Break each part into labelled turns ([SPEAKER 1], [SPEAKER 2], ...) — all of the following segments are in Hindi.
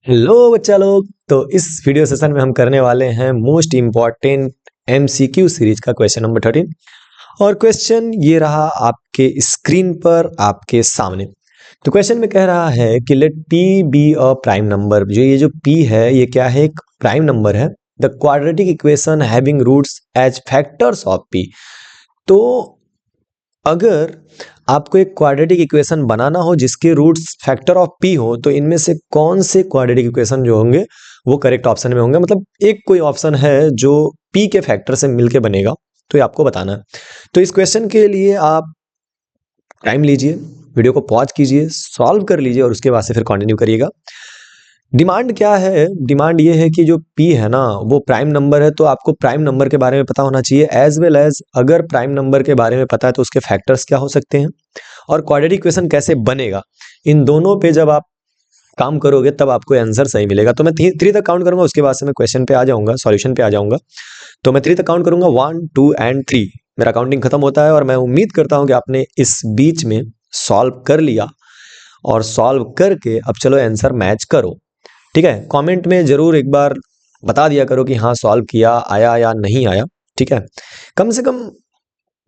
[SPEAKER 1] हेलो बच्चा लोग। तो इस वीडियो सेशन में हम करने वाले हैं मोस्ट इम्पॉर्टेंट एमसीक्यू सीरीज का क्वेश्चन नंबर 13। और क्वेश्चन ये रहा आपके स्क्रीन पर आपके सामने। तो क्वेश्चन में कह रहा है कि let p be a prime number. जो p है ये क्या है? एक प्राइम नंबर है। The quadratic equation having roots as factors of p। तो अगर आपको एक क्वाड्रेटिक इक्वेशन बनाना हो जिसके रूट्स फैक्टर ऑफ p हो, तो इनमें से कौन से क्वाड्रेटिक इक्वेशन जो होंगे वो करेक्ट ऑप्शन में होंगे। मतलब एक कोई ऑप्शन है जो p के फैक्टर से मिलके बनेगा, तो ये आपको बताना है। तो इस क्वेश्चन के लिए आप टाइम लीजिए, वीडियो को पॉज कीजिए, सॉल्व कर लीजिए और उसके बाद से फिर कंटिन्यू करिएगा। डिमांड क्या है? डिमांड ये है कि जो p है ना वो प्राइम नंबर है, तो आपको प्राइम नंबर के बारे में पता होना चाहिए, एज वेल एज अगर प्राइम नंबर के बारे में पता है तो उसके फैक्टर्स क्या हो सकते हैं और क्वाड्रेटिक इक्वेशन कैसे बनेगा। इन दोनों पे जब आप काम करोगे तब आपको आंसर सही मिलेगा। तो मैं 3 तक काउंट करूंगा, उसके बाद से मैं क्वेश्चन पे आ जाऊंगा, सॉल्यूशन पे आ जाऊंगा। तो मैं 3 तक काउंट करूंगा, 1 2 एंड 3 मेरा काउंटिंग खत्म होता है। और मैं उम्मीद करता हूं कि आपने इस बीच में सॉल्व कर लिया और सॉल्व करके अब चलो आंसर मैच करो। ठीक है, कमेंट में जरूर एक बार बता दिया करो कि हाँ सॉल्व किया, आया या नहीं आया। ठीक है, कम से कम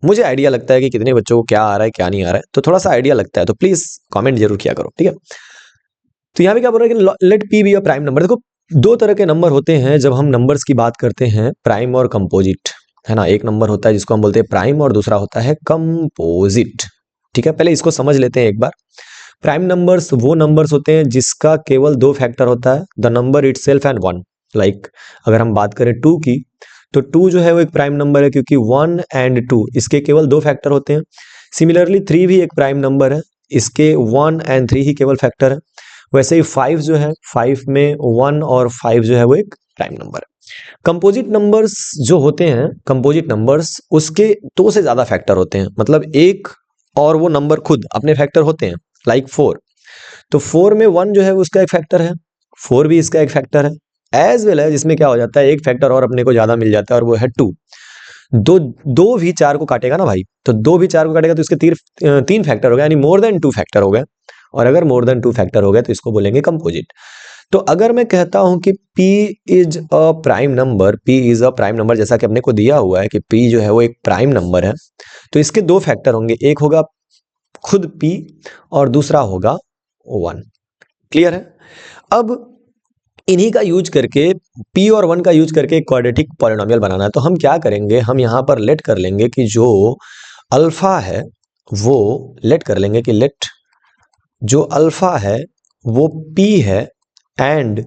[SPEAKER 1] मुझे आइडिया लगता है कि कितने बच्चों को क्या आ रहा है क्या नहीं आ रहा है, तो थोड़ा सा आइडिया लगता है, तो प्लीज कमेंट जरूर किया करो। ठीक है, तो यहाँ पे क्या बोल रहा है कि let P be a prime number. देखो, दो तरह के नंबर होते हैं जब हम नंबर्स की बात करते हैं, प्राइम और कंपोजिट, है ना। एक नंबर होता है जिसको हम बोलते हैं प्राइम और दूसरा होता है कंपोजिट। ठीक है, पहले इसको समझ लेते हैं एक बार। प्राइम नंबर्स वो नंबर्स होते हैं जिसका केवल 2 फैक्टर होता है, the number itself and 1। Like अगर हम बात करें 2 की, तो 2 जो है वो एक प्राइम नंबर है क्योंकि 1 एंड 2 इसके केवल 2 फैक्टर होते हैं। सिमिलरली 3 भी एक प्राइम नंबर है, इसके 1 एंड 3 ही केवल फैक्टर है। वैसे ही 5 जो है, 5 में 1 और 5 जो है वो एक प्राइम नंबर है। कंपोजिट नंबर्स जो होते हैं, कंपोजिट नंबर्स उसके 2 से ज्यादा फैक्टर होते हैं, मतलब एक और वो नंबर खुद अपने फैक्टर होते हैं। लाइक 4, तो 4 में 1 जो है वो उसका एक फैक्टर है, 4 भी इसका एक फैक्टर है। एज वेल है जिसमें क्या हो जाता है, एक फैक्टर और अपने को ज्यादा मिल जाता है और वो है 2। दो दो भी 4 को काटेगा ना भाई, तो 2 भी 4 को काटेगा तो इसके 3 फैक्टर हो गए, यानी मोर देन 2 फैक्टर हो गए। और अगर मोर देन 2 फैक्टर हो गए तो इसको बोलेंगे कंपोजिट। तो अगर मैं कहता हूं कि p is a prime number, p is a prime number, जैसा कि अपने को दिया हुआ है कि p जो है वो एक प्राइम नंबर है, तो इसके 2 फैक्टर होंगे, एक होगा खुद p और दूसरा होगा 1। क्लियर है? अब इन्हीं का यूज करके, p और 1 का यूज करके एक क्वाड्रेटिक पॉलिनोमियल बनाना है। तो हम क्या करेंगे, हम यहाँ पर लेट कर लेंगे कि जो अल्फा है वो लेट कर लेंगे कि लेट जो अल्फा है वो p है एंड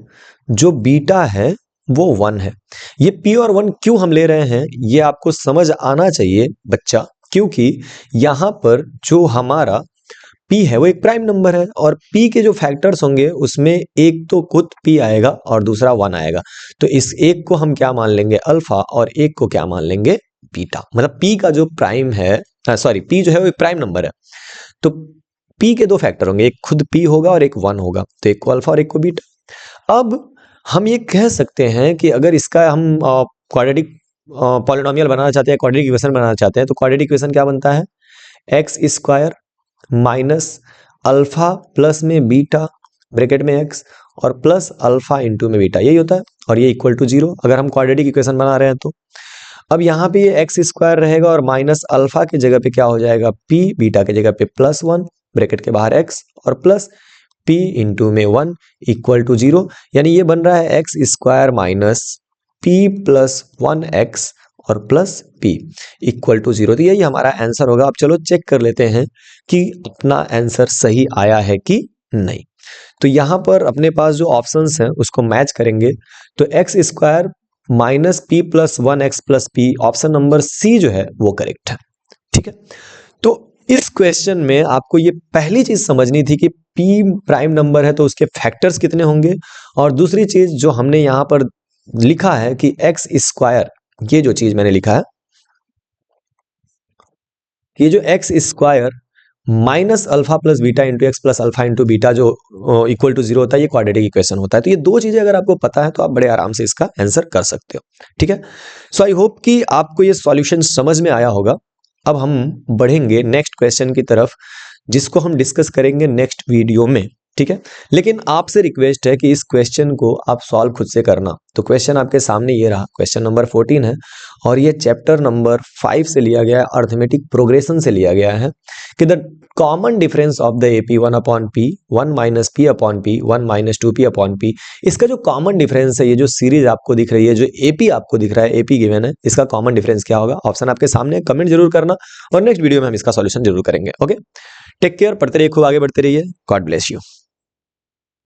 [SPEAKER 1] जो बीटा है वो 1 है। ये p और 1 क्यों हम ले रहे हैं ये आपको समझ आना चाहिए बच्चा, क्योंकि यहाँ पर जो हमारा p है वो एक प्राइम नंबर है और p के जो फैक्टर्स होंगे उसमें एक तो खुद p आएगा और दूसरा 1 आएगा। तो इस एक को हम क्या मान लेंगे, अल्फा, और एक को क्या मान लेंगे, बीटा। मतलब p का जो प्राइम है, सॉरी, p जो है वो एक प्राइम नंबर है, तो p के 2 फैक्टर होंगे, एक खुद p होगा और एक 1 होगा, तो एक को अल्फा और एक को बीटा। अब हम ये कह सकते हैं कि अगर इसका हम क्वाड्रेटिक पॉलिनोमियल बनाना चाहते हैं, क्वाड्रेटिक इक्वेशन बनाना चाहते हैं, तो क्वाड्रेटिक इक्वेशन क्या बनता है, x square minus alpha plus में बीटा ब्रैकेट में एक्स और प्लस अल्फा इंटू में बीटा, यही होता है। और ये इक्वल टू 0 अगर हम क्वाड्रेटिक इक्वेशन बना रहे हैं तो। अब यहाँ पे ये एक्स स्क्वायर रहेगा और माइनस अल्फा के जगह पे क्या हो जाएगा, p, बीटा के जगह पे +1 ब्रैकेट के बाहर x और प्लस p इंटू में 1 इक्वल टू 0। यानी ये बन रहा है x square minus p plus 1x और प्लस p इक्वल टू 0। तो यही हमारा आंसर होगा। अब चलो चेक कर लेते हैं कि अपना आंसर सही आया है कि नहीं। तो यहाँ पर अपने पास जो ऑप्शंस हैं उसको मैच करेंगे, तो x square minus p plus 1x plus p, option number C जो है वो करेक्ट है। ठीक है, तो इस क्वेश्चन में आपको ये पहली चीज समझनी थी कि p प्राइम नंबर है तो उसके फैक्टर्स कितने होंगे, और दूसरी चीज जो हमने यहाँ पर लिखा है कि एक्स स्क्वायर, ये जो चीज मैंने लिखा है, ये जो x square minus alpha plus beta into x plus alpha into beta जो इक्वल टू 0 होता है, ये क्वाड्रेटिक इक्वेशन होता है। तो ये दो चीजें अगर आपको पता है तो आप बड़े आराम से इसका आंसर कर सकते हो। ठीक है, सो आई होप कि आपको ये सॉल्यूशन समझ में आया होगा। अब हम बढ़ेंगे नेक्स्ट क्वेश्चन की तरफ, जिसको हम डिस्कस करेंगे नेक्स्ट वीडियो में। ठीक ठीक है। लेकिन आपसे रिक्वेस्ट है कि इस क्वेश्चन को आप सॉल्व खुद से करना। तो क्वेश्चन आपके सामने ये रहा, क्वेश्चन नंबर 14 है और ये चैप्टर नंबर 5 से लिया गया है, अर्थमेटिक प्रोग्रेशन से लिया गया है कि the common difference of the AP 1 upon P 1 minus P upon P 1 minus 2p upon P, इसका जो कॉमन डिफरेंस है, ये जो सीरीज आपको दिख रही है, जो एपी आपको दिख रहा है, एपी गिवन है, इसका कॉमन डिफरेंस क्या होगा? ऑप्शन आपके सामने, कमेंट जरूर करना और नेक्स्ट वीडियो में हम इसका सॉल्यूशन जरूर करेंगे। ओके, टेक केयर, पढ़ते रहिए, खूब आगे बढ़ते रहिए। God bless you.